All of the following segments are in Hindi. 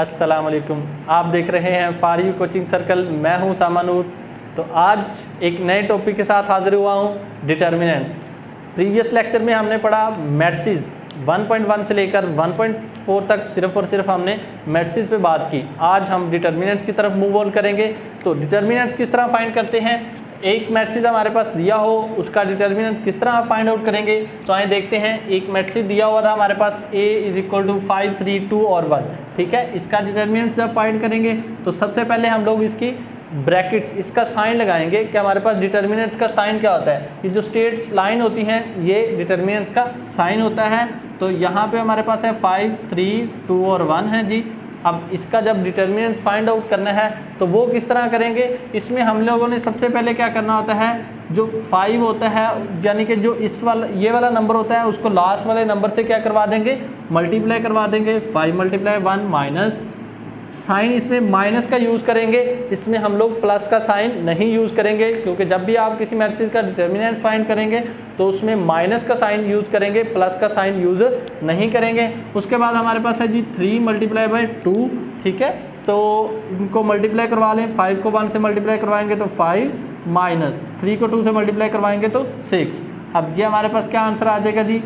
अस्सलाम वालेकुम। आप देख रहे हैं फॉर यू कोचिंग सर्कल। मैं हूं सामानूर। तो आज एक नए टॉपिक के साथ हाजिर हुआ हूं, डिटर्मिनेंट्स। प्रीवियस लेक्चर में हमने पढ़ा मैट्रिसेस 1.1 से लेकर 1.4 तक सिर्फ और सिर्फ हमने मैट्रिसेस पे बात की। आज हम डिटर्मिनेंट्स की तरफ मूव ऑन करेंगे। तो डिटर्मिनेंट्स किस तरह फाइंड करते हैं, एक मैट्रिक्स हमारे पास दिया हो उसका डिटर्मिनेंट किस तरह फाइंड आउट करेंगे। तो आइए देखते हैं। एक मैट्रिक्स दिया हुआ था हमारे पास A = 5, 3, 2 और 1। ठीक है, इसका डिटर्मिनेंट जब फाइंड करेंगे तो सबसे पहले हम लोग इसकी ब्रैकेट्स, इसका साइन लगाएंगे कि हमारे पास डिटर्मिनेंट्स का साइन क्या होता है। ये जो स्टेट्स लाइन होती हैं ये डिटर्मिनेंट्स का साइन होता है। तो यहाँ पे हमारे पास है 5, 3, 2 और 1 है जी। अब इसका जब डिटर्मिनेंट्स फाइंड आउट करना है तो वो किस तरह करेंगे। इसमें हम लोगों ने सबसे पहले क्या करना होता है, जो 5 होता है यानी कि जो इस वाला ये वाला नंबर होता है उसको लास्ट वाले नंबर से क्या करवा देंगे, मल्टीप्लाई करवा देंगे। 5 × 1 माइनस, साइन इसमें माइनस का यूज़ करेंगे, इसमें हम लोग प्लस का साइन नहीं यूज़ करेंगे, क्योंकि जब भी आप किसी मैट्रिक्स का डिटर्मिनेंट फाइंड करेंगे तो उसमें माइनस का साइन यूज़ करेंगे, प्लस का साइन यूज़ नहीं करेंगे। उसके बाद हमारे पास है जी 3 × 2। ठीक है, तो इनको मल्टीप्लाई करवा लें। 5 को 1 से मल्टीप्लाई करवाएंगे तो 5 माइनस 3 को 2 से मल्टीप्लाई करवाएंगे तो 6। अब ये हमारे पास क्या आंसर आ जाएगा जी,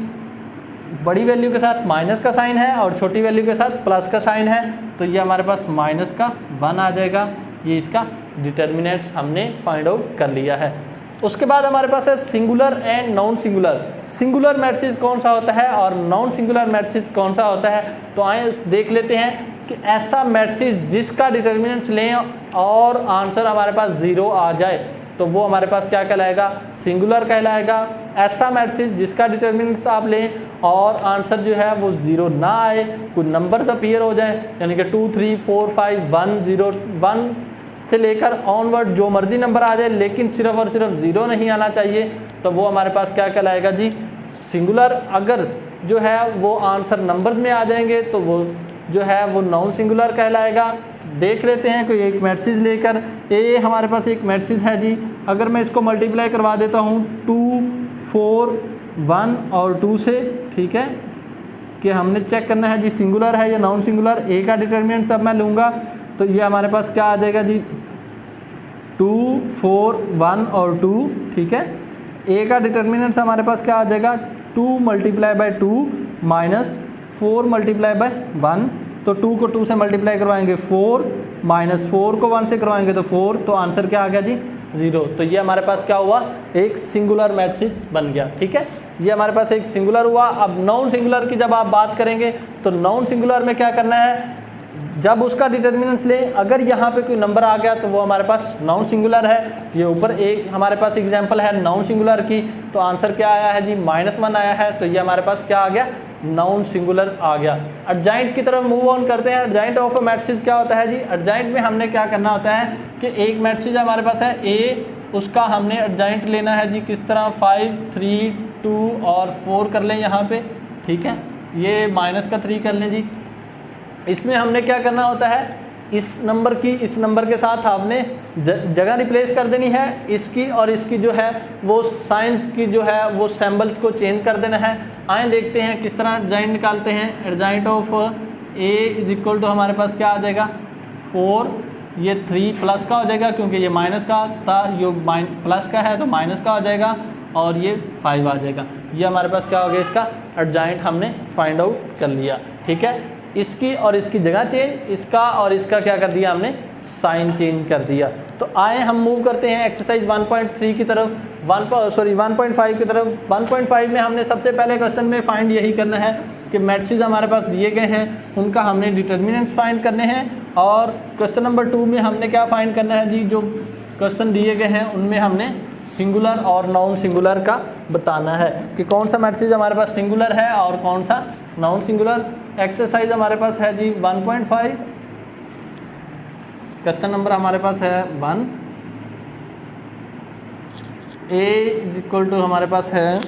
बड़ी वैल्यू के साथ माइनस का साइन है और छोटी वैल्यू के साथ प्लस का साइन है, तो ये हमारे पास माइनस का 1 आ जाएगा। ये इसका डिटर्मिनेंट्स हमने फाइंड आउट कर लिया है। उसके बाद हमारे पास है singular and non singular. Singular matrix कौन सा होता है और नॉन सिंगुलर मैट्रिक्स कौन सा होता है। तो आए देख लेते हैं कि ऐसा मैट्रिक्स जिसका डिटर्मिनेंट्स लें और आंसर हमारे पास 0 आ जाए तो वो हमारे पास क्या कहलाएगा, सिंगुलर कहलाएगा। ऐसा मैट्रिक्स जिसका डिटर्मिनेंट्स आप लें और आंसर जो है वो 0 ना आए, कुछ नंबर्स अपीयर हो जाए, यानी कि 2, 3, 4, 5, 1, 0, 1 से लेकर ऑनवर्ड जो मर्जी नंबर आ जाए, लेकिन सिर्फ और सिर्फ 0 नहीं आना चाहिए, तो वो हमारे पास क्या कहलाएगा जी, सिंगुलर। अगर जो है वो आंसर नंबर्स में आ जाएंगे तो वो जो है वो नॉन सिंगुलर कहलाएगा। देख लेते हैं कोई एक मैट्रिक्स लेकर। ए हमारे पास एक मैट्रिक्स है जी, अगर मैं इसको मल्टीप्लाई करवा देता हूँ 2, 4, 1 और 2 से। ठीक है, कि हमने चेक करना है जी सिंगुलर है या नॉन सिंगुलर। ए का डिटर्मिनेंट अब मैं लूँगा तो ये हमारे पास क्या आ जाएगा जी, 2, 4, 1 और 2। ठीक है, ए का डिटर्मिनेंट हमारे पास क्या आ जाएगा, 2 × 2 माइनस 4 × 1। तो 2 को 2 से मल्टीप्लाई करवाएंगे 4, माइनस 4 को 1 से करवाएंगे तो 4। तो आंसर क्या आ गया जी, 0। तो ये हमारे पास क्या हुआ, एक सिंगुलर मैट्रिक्स बन गया। ठीक है, ये हमारे पास एक सिंगुलर हुआ। अब नॉन सिंगुलर की जब आप बात करेंगे तो नॉन सिंगुलर में क्या करना है, जब उसका डिटर्मिनेंट्स लें, अगर यहाँ पे कोई नंबर आ गया तो वो हमारे पास नॉन सिंगुलर है। ये ऊपर एक हमारे पास एग्जांपल है नॉन सिंगुलर की, तो आंसर क्या आया है जी, -1 आया है। तो ये हमारे पास क्या आ गया, नॉन सिंगुलर आ गया। एडजॉइंट की तरफ मूव ऑन करते हैं। एडजॉइंट ऑफ अ मैट्रिक्स क्या होता है जी, एडजॉइंट में हमने क्या करना होता है कि एक मैट्रिक्स हमारे पास है ए, उसका हमने एडजॉइंट लेना है जी किस तरह, 5, 3, 2 और 4 कर लें यहाँ पे। ठीक है, ये -3 कर लें जी। इसमें हमने क्या करना होता है, इस नंबर की इस नंबर के साथ आपने जगह रिप्लेस कर देनी है, इसकी और इसकी जो है वो साइंस की जो है वो सिंबल्स को चेंज कर देना है। आए देखते हैं किस तरह एडजॉइंट निकालते हैं। एडजॉइंट ऑफ ए = हमारे पास क्या आ जाएगा, 4, ये 3 प्लस का हो जाएगा क्योंकि ये माइनस का था, ये प्लस का है तो माइनस का हो जाएगा, और ये 5 आ जाएगा। ये हमारे पास क्या हो गया, इसका एडजॉइंट हमने फाइंड आउट कर लिया। ठीक है, इसकी और इसकी जगह चेंज, इसका और इसका क्या कर दिया हमने, साइन चेंज कर दिया। तो आए हम मूव करते हैं एक्सरसाइज 1.3 की तरफ, 1.5 की तरफ। 1.5 में हमने सबसे पहले क्वेश्चन में फाइंड यही करना है कि मैट्रिक्स हमारे पास दिए गए हैं, उनका हमने डिटर्मिनेंट्स फाइंड करने हैं। और क्वेश्चन नंबर 2 में हमने क्या फाइंड करना है जी, जो क्वेश्चन दिए गए हैं उनमें हमने सिंगुलर और नॉन सिंगुलर का बताना है कि कौन सा मैट्रिक्स हमारे पास सिंगुलर है और कौन सा नॉन सिंगुलर। एक्सरसाइज हमारे पास है जी 1.5, क्वेश्चन नंबर हमारे पास है 1। ए = हमारे पास है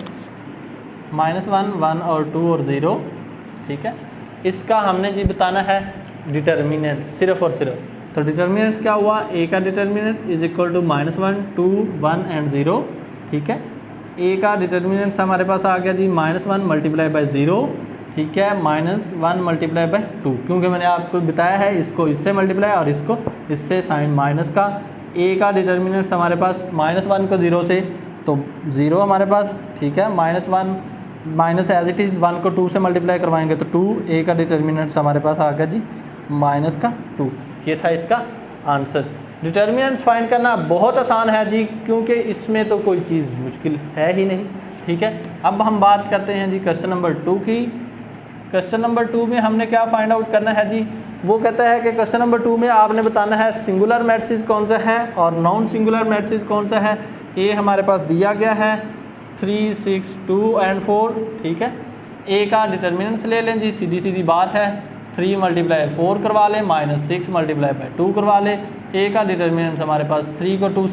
-1, 1 और 2 और 0। ठीक है, इसका हमने जी बताना है डिटर्मिनेंट सिर्फ और सिर्फ। तो डिटर्मिनेंट्स क्या हुआ, ए का डिटर्मिनेंट = -1, 2, 1 एंड 0। ठीक है, ए का डिटर्मिनेंट्स हमारे पास आ गया जी -1 × 0। ठीक है, -1 मल्टीप्लाई बाय 2, क्योंकि मैंने आपको बताया है इसको इससे मल्टीप्लाई और इसको इससे, साइन माइनस का। ए का डिटर्मिनेंट्स हमारे पास -1 को 0 से, तो 0 हमारे पास, ठीक है। -1 माइनस एज इट इज़ 1 को 2 से मल्टीप्लाई करवाएंगे तो 2, ए का डिटर्मिनेंट्स हमारे पास आ गया जी -2। ये था इसका आंसर। डिटर्मिनेंट्स फाइंड करना बहुत आसान है जी, क्योंकि इसमें तो कोई चीज़ मुश्किल है ही नहीं, ठीक है। अब हम बात करते हैं जी क्वेश्चन नंबर 2 की। क्वेश्चन नंबर 2 में हमने क्या फाइंड आउट करना है जी, वो कहता है कि क्वेश्चन नंबर 2 में आपने बताना है सिंगुलर मैट्रिक्स कौन सा है और नॉन सिंगुलर मैट्रिक्स कौन सा है। ए हमारे पास दिया गया है 3, 6, 2 और 4, ठीक है। ए का डिटर्मिनेंट्स ले लें जी, सीधी सीधी बात है। 3 मल्टीप्लाई 4 करवा लें, -6 मल्टीप्लाई बाय 2 करवा लें। ए का डिटर्मिनेंट्स हमारे पास 3 को 4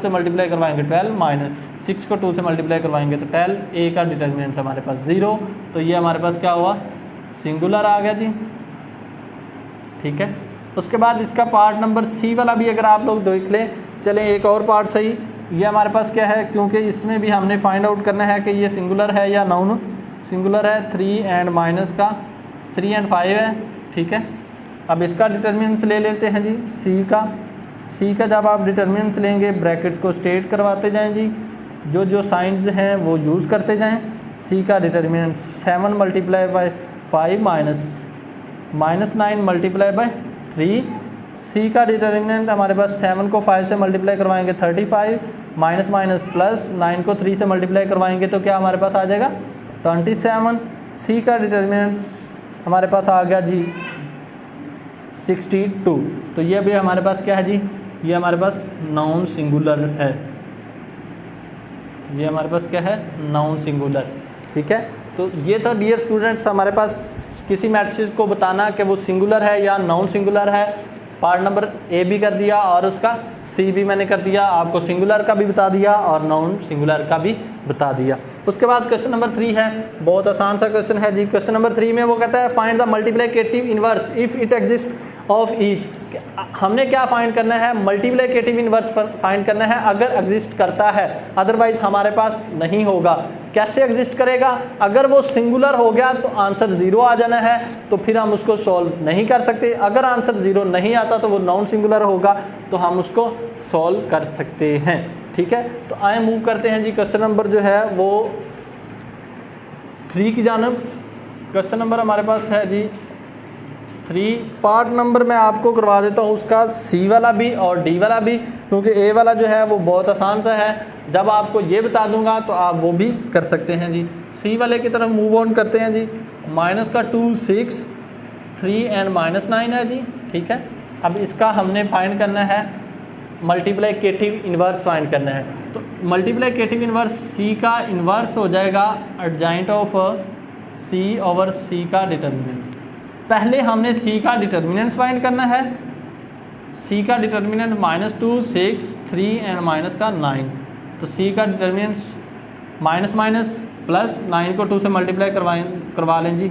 से मल्टीप्लाई करवाएंगे 12, -6 को 2 से मल्टीप्लाई करवाएंगे तो 12। ए का डिटर्मिनेंट्स हमारे पास 0, तो ये हमारे पास क्या हुआ, सिंगुलर आ गया जी, ठीक है। उसके बाद इसका पार्ट नंबर सी वाला भी अगर आप लोग देख लें, चलें एक और पार्ट सही। ये हमारे पास क्या है, क्योंकि इसमें भी हमने फाइंड आउट करना है कि ये सिंगुलर है या नॉन सिंगुलर है। 3 और -5 है, ठीक है। अब इसका डिटर्मिनेंट्स ले लेते हैं जी सी का जब आप डिटर्मिनेंट्स लेंगे ब्रैकेट्स को स्ट्रेट करवाते जाएं जी, जो साइंस हैं वो यूज़ करते जाएं। सी का determinants 7 multiply by 5 -9 multiply by 3। सी का डिटर्मिनेंट हमारे पास 7 को 5 से मल्टीप्लाई करवाएंगे 35, माइनस प्लस 9 को 3 से मल्टीप्लाई करवाएंगे तो क्या हमारे पास आ जाएगा 27। सी का डिटर्मिनेंट्स हमारे पास आ गया जी 62। तो ये भी हमारे पास क्या है जी, ये हमारे पास नॉन सिंगुलर है। ये हमारे पास क्या है, नॉन सिंगुलर, ठीक है। तो ये था डियर स्टूडेंट्स हमारे पास किसी मैट्रिक्स को बताना कि वो सिंगुलर है या नॉन सिंगुलर है। पार्ट नंबर ए भी कर दिया और उसका सी भी मैंने कर दिया, आपको सिंगुलर का भी बता दिया और नॉन सिंगुलर का भी बता दिया। उसके बाद क्वेश्चन नंबर 3 है, बहुत आसान सा क्वेश्चन है जी। क्वेश्चन नंबर 3 में वो कहता है find the multiplicative inverse if it exist of each. हमने क्या फाइंड करना है, मल्टीप्लिकेटिव इनवर्स फाइंड करना है अगर एग्जिस्ट करता है, अदरवाइज हमारे पास नहीं होगा। कैसे एग्जिस्ट करेगा, अगर वो सिंगुलर हो गया तो आंसर 0 आ जाना है, तो फिर हम उसको सॉल्व नहीं कर सकते। अगर आंसर 0 नहीं आता तो वो नॉन सिंगुलर होगा, तो हम उसको सॉल्व कर सकते हैं, ठीक है। तो आए मूव करते हैं जी क्वेश्चन नंबर जो है वो 3 की जानब। क्वेश्चन नंबर हमारे पास है जी 3। पार्ट नंबर मैं आपको करवा देता हूँ उसका सी वाला भी और डी वाला भी, क्योंकि ए वाला जो है वो बहुत आसान सा है। जब आपको ये बता दूंगा तो आप वो भी कर सकते हैं जी। सी वाले की तरफ मूव ऑन करते हैं जी। -2, 6, 3 और -9 है जी, ठीक है। अब इसका हमने फाइंड करना है मल्टीप्लिकेटिव इन्वर्स फाइंड करना है। तो मल्टीप्लिकेटिव इन्वर्स सी का इन्वर्स हो जाएगा एडजॉइंट ऑफ सी ओवर सी का डिटर्मिनेंट। पहले हमने सी का डिटर्मिनेंट फाइंड करना है। सी का डिटर्मिनेंट -2, 6, 3 और -9। तो सी का डिटर्मिनेंट माइनस प्लस 9 को 2 से मल्टीप्लाई करवा लें जी।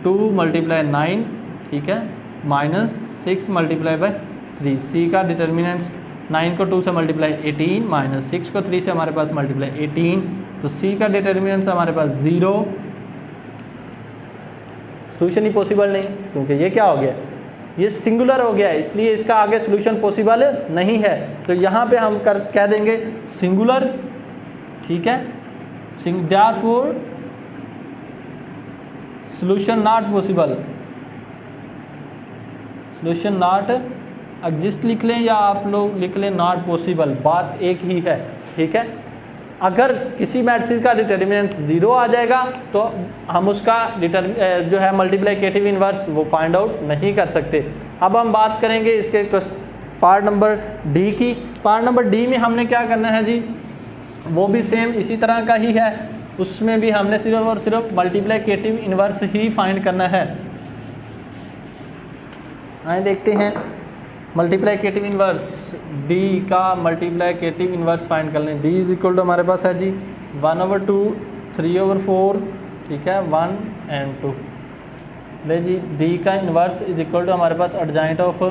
2 × 9, ठीक है, -6 मल्टीप्लाई बाय 3। सी का डिटर्मिनेंट्स 9 को 2 से मल्टीप्लाई 18, -6 को 3 से हमारे पास मल्टीप्लाई 18। तो सी का डिटर्मिनेंट्स हमारे पास 0। सोल्यूशन ही पॉसिबल नहीं, क्योंकि ये क्या हो गया, ये सिंगुलर हो गया है, इसलिए इसका आगे सोल्यूशन पॉसिबल नहीं है। तो यहाँ पे हम कह देंगे सिंगुलर, ठीक है। Therefore solution not possible, solution not exist लिख लें या आप लोग लिख लें नॉट पॉसिबल, बात एक ही है, ठीक है। अगर किसी मैट्रिक्स का डिटर्मिनेंट 0 आ जाएगा तो हम उसका जो है मल्टीप्लिकेटिव इन्वर्स वो फाइंड आउट नहीं कर सकते। अब हम बात करेंगे इसके पार्ट नंबर डी की। पार्ट नंबर डी में हमने क्या करना है जी, वो भी सेम इसी तरह का ही है। उसमें भी हमने सिर्फ और सिर्फ मल्टीप्लिकेटिव इन्वर्स ही फाइंड करना है। आइए देखते हैं मल्टीप्लिकेटिव इन्वर्स डी का मल्टीप्लिकेटिव इन्वर्स फाइंड कर लें। डी इज इक्वल टू हमारे पास है जी 1/2, 3/4, ठीक है, 1 और 2। ले जी डी का इन्वर्स इज इक्वल टू हमारे पास adjoint of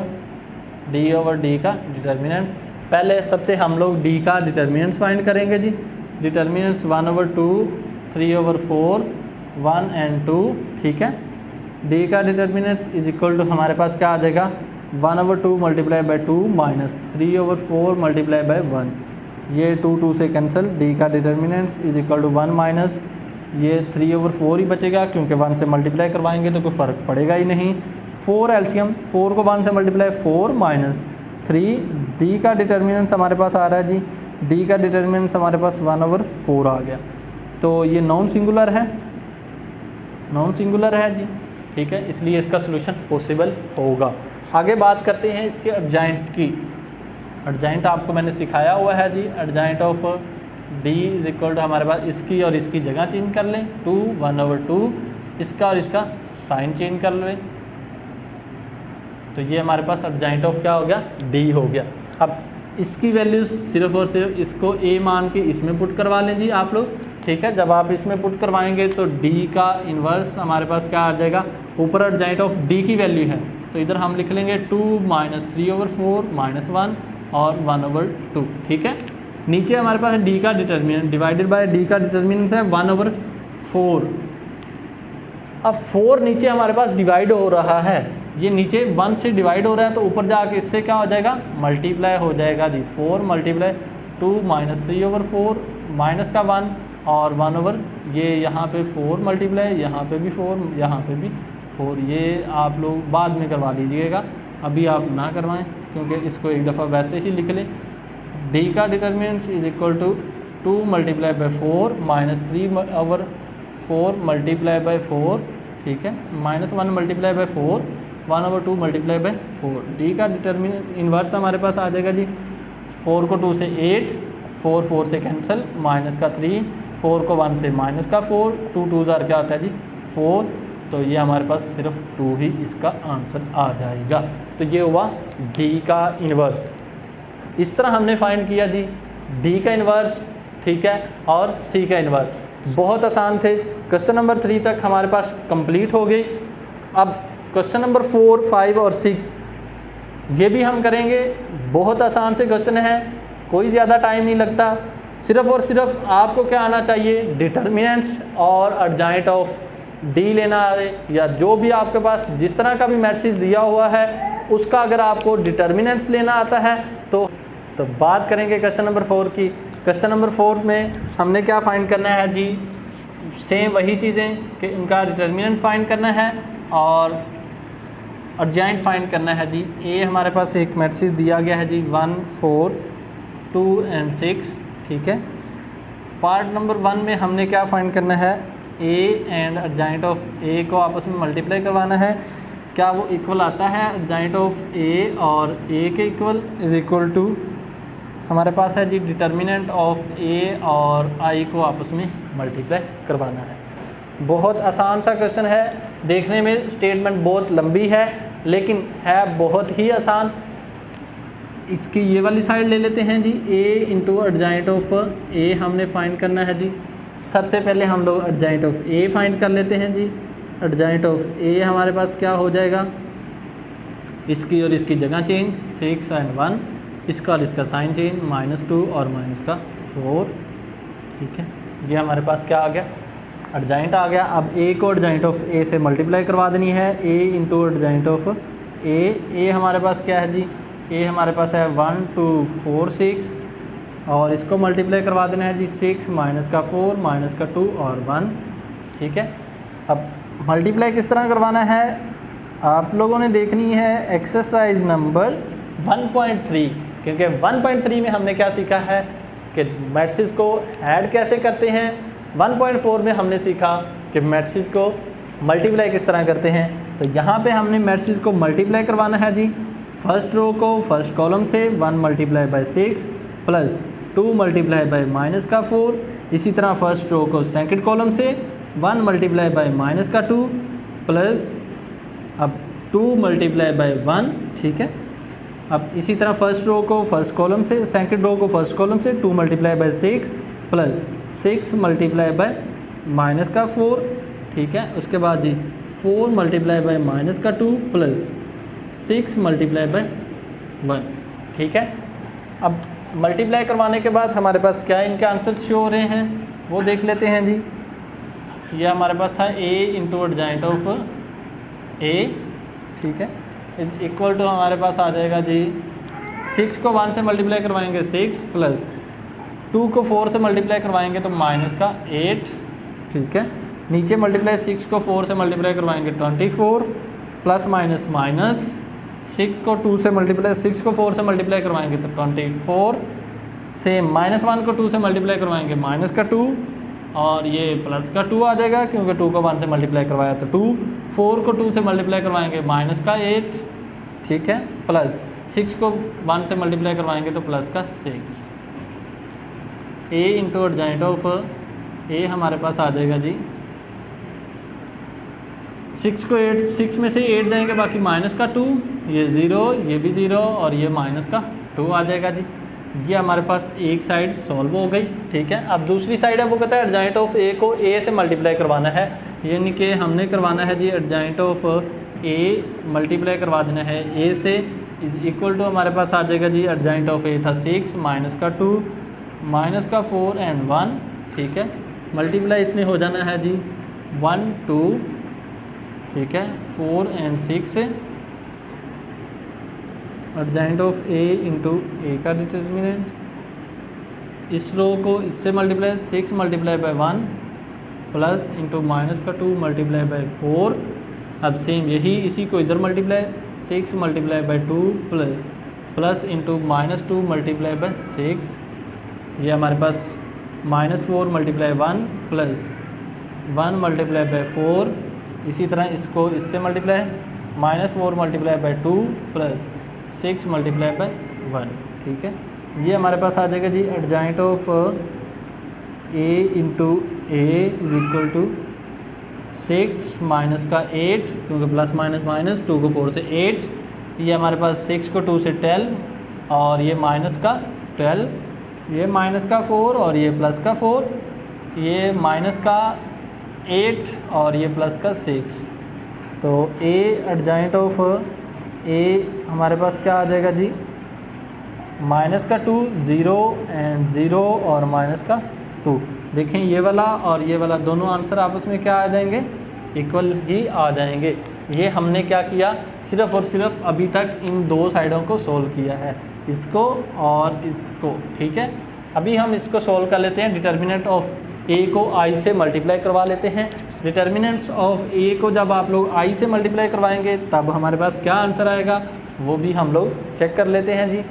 D over D का डिटर्मिनेंट। पहले सबसे हम लोग डी का डिटर्मिनेंट्स फाइंड करेंगे जी। डिटर्मिनेंट्स 1/2, 3/4 1 and 2, ठीक है। डी का डिटर्मिनेंट्स इज इक्वल टू हमारे पास क्या आ जाएगा 1/2 multiply by 2 minus 3/4 multiply by 1, ये 2 से कैंसिल। डी का determinants is equal to 1 minus ये 3/4 ही बचेगा क्योंकि 1 से मल्टीप्लाई करवाएंगे तो कोई फ़र्क पड़ेगा ही नहीं। 4 एलसीएम, 4 को 1 से मल्टीप्लाई 4 माइनस 3। डी का डिटर्मिनेंट्स हमारे पास आ रहा है जी, डी का डिटर्मिनेंट्स हमारे पास 1/4 आ गया। तो ये नॉन सिंगुलर है, नॉन सिंगुलर है जी, ठीक है, इसलिए इसका सोल्यूशन पॉसिबल होगा। आगे बात करते हैं इसके एडजॉइंट की। एडजॉइंट आपको मैंने सिखाया हुआ है जी, adjoint of D is equal to हमारे पास इसकी और इसकी जगह चेंज कर लें 2 1/2, इसका और इसका साइन चेंज कर लें, तो ये हमारे पास एडजॉइंट ऑफ क्या हो गया डी हो गया। अब इसकी वैल्यूज सिर्फ और सिर्फ इसको ए मान के इसमें पुट करवा लें जी आप लोग, ठीक है। जब आप इसमें पुट करवाएंगे तो डी का इन्वर्स हमारे पास क्या आ जाएगा, ऊपर एडजॉइंट ऑफ डी की वैल्यू है तो इधर हम लिख लेंगे 2 माइनस 3/4 माइनस 1 और 1/2, ठीक है। नीचे हमारे पास डी का डिटर्मिनेंट डिवाइडेड बाय डी का डिटर्मिनेंट है 1/4। अब 4 नीचे हमारे पास डिवाइड हो रहा है, ये नीचे 1 से डिवाइड हो रहा है तो ऊपर जाके इससे क्या हो जाएगा मल्टीप्लाई हो जाएगा जी। 4 मल्टीप्लाई 2 माइनस 3/4 माइनस का 1 और 1 ये यहाँ पे 4 मल्टीप्लाई, यहाँ पे भी 4, यहाँ पे भी 4, ये आप लोग बाद में करवा लीजिएगा, अभी आप ना करवाएं क्योंकि इसको एक दफ़ा वैसे ही लिख लें। डी का determinants is equal to 2 multiply by 4 minus 3/4 multiply by 4, ठीक है, minus 1 multiply by 4 1/2 multiply by 4। D का डिटर्मिनेंट इन्वर्स हमारे पास आ जाएगा जी, 4 को 2 से 8, 4 से कैंसिल, माइनस का 3, 4 को 1 से माइनस का 4, 2 2 क्या होता है जी 4, तो ये हमारे पास सिर्फ 2 ही इसका आंसर आ जाएगा। तो ये हुआ डी का इन्वर्स। इस तरह हमने फाइंड किया जी डी का इन्वर्स, ठीक है, और सी का इन्वर्स। बहुत आसान थे। क्वेश्चन नंबर 3 तक हमारे पास कंप्लीट हो गई। अब क्वेश्चन नंबर 4, 5 और 6 ये भी हम करेंगे। बहुत आसान से क्वेश्चन है, कोई ज़्यादा टाइम नहीं लगता। सिर्फ और सिर्फ आपको क्या आना चाहिए, डिटर्मिनेंट्स और एडजॉइंट ऑफ डी लेना है, या जो भी आपके पास जिस तरह का भी मैट्रिक्स दिया हुआ है उसका अगर आपको डिटर्मिनेंट्स लेना आता है तो बात करेंगे क्वेश्चन नंबर 4 की। क्वेश्चन नंबर 4 में हमने क्या फाइंड करना है जी, सेम वही चीज़ें कि इनका डिटर्मिनेंट्स फाइंड करना है और एडजॉइंट फाइंड करना है जी। ए हमारे पास एक मैट्रिक्स दिया गया है जी 1 4 2 एंड 6, ठीक है। पार्ट नंबर 1 में हमने क्या फाइंड करना है, ए एंड एडजॉइंट ऑफ ए को आपस में मल्टीप्लाई करवाना है। क्या वो इक्वल आता है एडजॉइंट ऑफ ए और ए के इक्वल इज इक्वल टू हमारे पास है जी डिटर्मिनेंट ऑफ ए और आई को आपस में मल्टीप्लाई करवाना है। बहुत आसान सा क्वेश्चन है, देखने में स्टेटमेंट बहुत लंबी है लेकिन है बहुत ही आसान। इसकी ये वाली साइड ले लेते हैं जी, ए इंटू एडजॉइंट ऑफ ए हमने फाइंड करना है जी। सबसे पहले हम लोग एडजॉइंट ऑफ ए फाइंड कर लेते हैं जी। एडजॉइंट ऑफ ए हमारे पास क्या हो जाएगा, इसकी और इसकी जगह चेंज 6 एंड 1, इसका और इसका साइन चेंज -2 और -4, ठीक है। ये हमारे पास क्या आ गया, एडजॉइंट आ गया। अब ए को एडजॉइंट ऑफ ए से मल्टीप्लाई करवा देनी है, ए इंटू एडजॉइंट ऑफ ए हमारे पास क्या है जी, ए हमारे पास है 1 2 4 6 और इसको मल्टीप्लाई करवा देना है जी 6 माइनस का 4 माइनस का 2 और 1, ठीक है। अब मल्टीप्लाई किस तरह करवाना है आप लोगों ने देखनी है एक्सरसाइज नंबर 1.3, क्योंकि 1.3 में हमने क्या सीखा है कि मैट्रिक्स को ऐड कैसे करते हैं। 1.4 में हमने सीखा कि मैट्रिक्स को मल्टीप्लाई किस तरह करते हैं। तो यहाँ पे हमने मैट्रिक्स को मल्टीप्लाई करवाना है जी। फर्स्ट रो को फर्स्ट कॉलम से 1 multiply by 6 plus 2 multiply by minus का 4, इसी तरह फर्स्ट रो को सेकंड कॉलम से 1 मल्टीप्लाई बाई माइनस का 2 प्लस अब 2 मल्टीप्लाई बाई 1, ठीक है। अब इसी तरह फर्स्ट रो को फर्स्ट कॉलम से, सेकंड रो को फर्स्ट कॉलम से 2 multiply by 6 plus 6 multiply by minus का 4, ठीक है। उसके बाद जी 4 मल्टीप्लाई बाई माइनस का 2 प्लस 6 मल्टीप्लाई बाई 1, ठीक है। अब मल्टीप्लाई करवाने के बाद हमारे पास क्या इनके आंसर शो हो रहे हैं वो देख लेते हैं जी। ये हमारे पास था a into adjoint of a, ठीक है, इक्वल टू हमारे पास आ जाएगा जी 6 को 1 से मल्टीप्लाई करवाएंगे 6 प्लस 2 को 4 से मल्टीप्लाई करवाएंगे तो माइनस का 8, ठीक है, नीचे मल्टीप्लाई 6 को 4 से मल्टीप्लाई करवाएंगे 24 प्लस माइनस माइनस 6 को 2 से मल्टीप्लाई 6 को 4 से मल्टीप्लाई करवाएंगे तो 24, सेम माइनस 1 को 2 से मल्टीप्लाई करवाएंगे माइनस का 2 और ये प्लस का 2 आ जाएगा क्योंकि 2 को 1 से मल्टीप्लाई करवाया तो 2, 4 को 2 से मल्टीप्लाई करवाएंगे माइनस का 8, ठीक है, प्लस 6 को 1 से मल्टीप्लाई करवाएंगे तो प्लस का 6। a into adjoint of a हमारे पास आ जाएगा जी 6 को 8, 6 में से 8 जाएंगे बाकी माइनस का 2, ये 0, ये भी 0 और ये माइनस का 2 आ जाएगा जी। ये हमारे पास एक साइड सॉल्व हो गई, ठीक है। अब दूसरी साइड है वो कहता है एडजाइंट ऑफ a को a से मल्टीप्लाई करवाना है, यानी कि हमने करवाना है जी एडजाइंट ऑफ a मल्टीप्लाई करवा देना है a से, इक्वल टू हमारे पास आ जाएगा जी एडजाइंट ऑफ a था 6 माइनस का 2 माइनस का 4 एंड 1, ठीक है, मल्टीप्लाई इसमें हो जाना है जी 1 2, ठीक है, 4 and 6, adjoint of a into a का डिटर्मिनेंट, इस रो को इससे multiply 6 multiply by 1 plus into minus का 2 मल्टीप्लाई बाय 4, अब सेम यही इसी को इधर multiply 6 multiply by 2 plus into minus 2 multiply by 6, ये हमारे पास minus 4 multiply 1 plus 1 multiply by 4, इसी तरह इसको इससे multiply minus 4 multiply by 2 plus 6 multiply by 1, ठीक है। ये हमारे पास आ जाएगा जी adjoint of a into a is equal to 6 minus का 8 क्योंकि प्लस माइनस माइनस 2 को 4 से 8, ये हमारे पास 6 को 2 से 12 और ये माइनस का 12, ये माइनस का 4 और ये प्लस का 4, ये माइनस का 8 और ये प्लस का 6, तो a एडजाइंट ऑफ a हमारे पास क्या आ जाएगा जी माइनस का 2 0 एंड 0 और माइनस का 2। देखें ये वाला और ये वाला दोनों आंसर आपस में क्या आ जाएंगे, इक्वल ही आ जाएंगे। ये हमने क्या किया, सिर्फ और सिर्फ अभी तक इन दो साइडों को सोल्व किया है, इसको और इसको, ठीक है। अभी हम इसको सोल्व कर लेते हैं। डिटर्मिनेंट ऑफ a को i से मल्टीप्लाई करवा लेते हैं। डिटर्मिनेंट्स ऑफ a को जब आप लोग i से मल्टीप्लाई करवाएंगे तब हमारे पास क्या आंसर आएगा वो भी हम लोग चेक कर लेते हैं जी।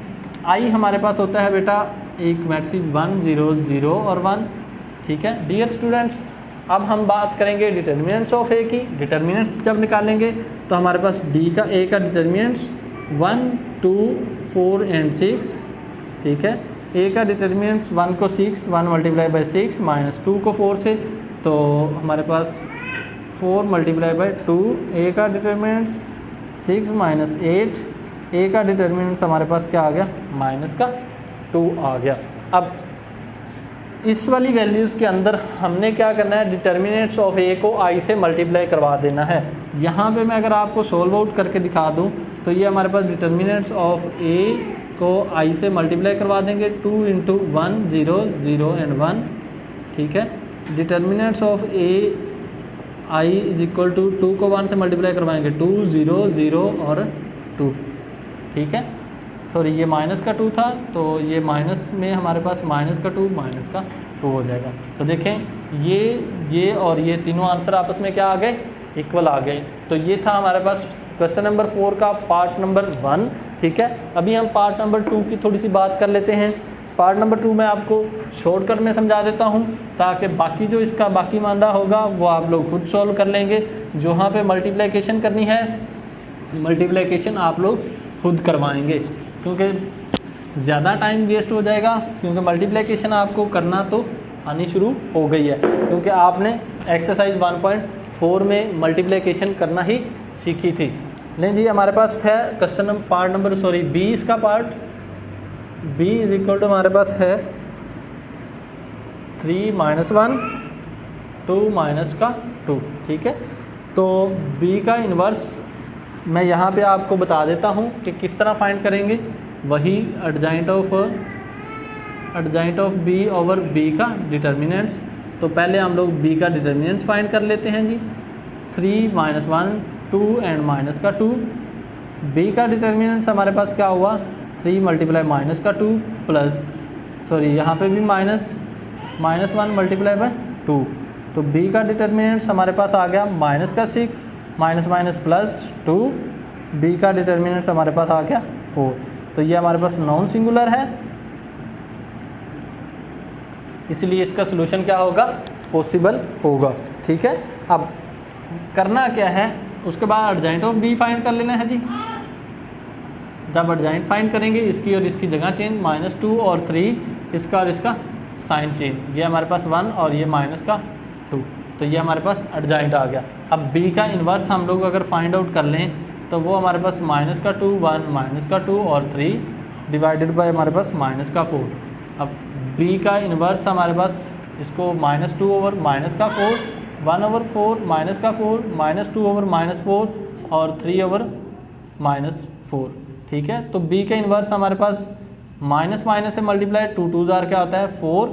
i हमारे पास होता है बेटा एक मैट्रिक्स 1 0 0 और 1, ठीक है। डियर स्टूडेंट्स, अब हम बात करेंगे डिटर्मिनेंट्स ऑफ a की। डिटर्मिनेंट्स जब निकालेंगे तो हमारे पास a का डिटर्मिनेंट्स 1 2 4 एंड 6, ठीक है। a का डिटर्मिनेंट्स 1 को 6, 1 मल्टीप्लाई बाय 6 माइनस 2 को 4 से, तो हमारे पास 4 मल्टीप्लाई बाय 2। a का डिटर्मिनेंट्स 6 माइनस 8, a का डिटर्मिनेंट्स हमारे पास क्या आ गया माइनस का 2 आ गया। अब इस वाली वैल्यूज़ के अंदर हमने क्या करना है, डिटर्मिनेंट्स ऑफ a को i से मल्टीप्लाई करवा देना है। यहाँ पे मैं अगर आपको सोल्व आउट करके दिखा दूँ तो ये हमारे पास डिटर्मिनेंट्स ऑफ a को i से मल्टीप्लाई करवा देंगे 2 इंटू 1 0 0 एंड 1, ठीक है। Determinants of a i is equal to 2 को 1 से मल्टीप्लाई करवाएंगे 2 0 0 और 2, ठीक है। सॉरी ये माइनस का 2 था तो ये माइनस में हमारे पास माइनस का 2 हो जाएगा। तो देखें ये और ये तीनों आंसर आपस में क्या आ गए, इक्वल आ गए। तो ये था हमारे पास क्वेश्चन नंबर 4 का पार्ट नंबर 1, ठीक है। अभी हम पार्ट नंबर 2 की थोड़ी सी बात कर लेते हैं। पार्ट नंबर 2 में आपको शॉर्टकट में समझा देता हूँ ताकि बाकी जो इसका बाकी मानदा होगा वो आप लोग खुद सॉल्व कर लेंगे। जहाँ पे मल्टीप्लिकेशन करनी है, मल्टीप्लिकेशन आप लोग खुद करवाएंगे क्योंकि ज़्यादा टाइम वेस्ट हो जाएगा, क्योंकि मल्टीप्लिकेशन आपको करना तो आनी शुरू हो गई है, क्योंकि आपने एक्सरसाइज 1.4 में मल्टीप्लिकेशन करना ही सीखी थी। नहीं जी, हमारे पास है क्वेश्चन पार्ट नंबर 20 का part b is equal to हमारे पास है 3 माइनस 1 2 माइनस का 2, ठीक है। तो b का इन्वर्स मैं यहाँ पे आपको बता देता हूँ कि किस तरह फाइंड करेंगे। वही adjoint of b over b का डिटर्मिनेंट्स तो पहले हम लोग b का डिटर्मिनेंट्स फाइंड कर लेते हैं जी। 3 -1 2 एंड माइनस का 2। b का डिटर्मिनेंट्स हमारे पास क्या हुआ 3 मल्टीप्लाई माइनस का 2 प्लस सॉरी यहाँ पे भी -1 मल्टीप्लाई बाय 2। तो b का डिटर्मिनेंट्स हमारे पास आ गया माइनस का 6 माइनस माइनस प्लस 2। b का डिटर्मिनेंट्स हमारे पास आ गया 4। तो ये हमारे पास नॉन सिंगुलर है, इसलिए इसका सलूशन क्या होगा पॉसिबल होगा। ठीक है, अब करना क्या है, उसके बाद एडजॉइंट ऑफ b फाइंड कर लेना है जी। जब एडजॉइंट फाइंड करेंगे इसकी और इसकी जगह चेंज -2 और 3 इसका और इसका साइन चेंज, ये हमारे पास 1 और ये माइनस का 2। तो ये हमारे पास एडजॉइंट आ गया। अब b का इन्वर्स हम लोग अगर फाइंड आउट कर लें तो वो हमारे पास माइनस का 2 1 माइनस का 2 और 3 डिवाइडेड बाय हमारे पास माइनस का 4। अब b का इन्वर्स हमारे पास इसको -2 ओवर माइनस का 4 1 ओवर 4 माइनस का 4 -2 ओवर -4 और 3 ओवर -4। ठीक है, तो b का इन्वर्स हमारे पास माइनस माइनस से मल्टीप्लाई 2 2 जार क्या होता है 4,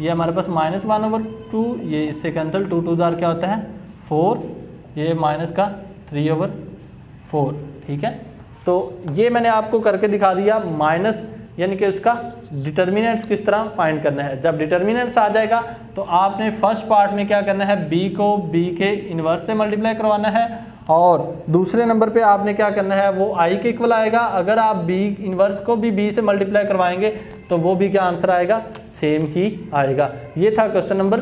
ये हमारे पास -1 ओवर 2, ये इससे कैंसिल 2 2 जार क्या होता है 4, ये माइनस का 3 ओवर 4। ठीक है, तो ये मैंने आपको करके दिखा दिया माइनस यानी कि उसका डिटर्मिनेंट्स किस तरह फाइंड करना है। जब डिटर्मिनेंट्स आ जाएगा तो आपने फर्स्ट पार्ट में क्या करना है b को b के इन्वर्स से मल्टीप्लाई करवाना है और दूसरे नंबर पे आपने क्या करना है वो i के इक्वल आएगा। अगर आप b इन्वर्स को भी b से मल्टीप्लाई करवाएंगे तो वो भी क्या आंसर आएगा सेम ही आएगा। ये था क्वेश्चन नंबर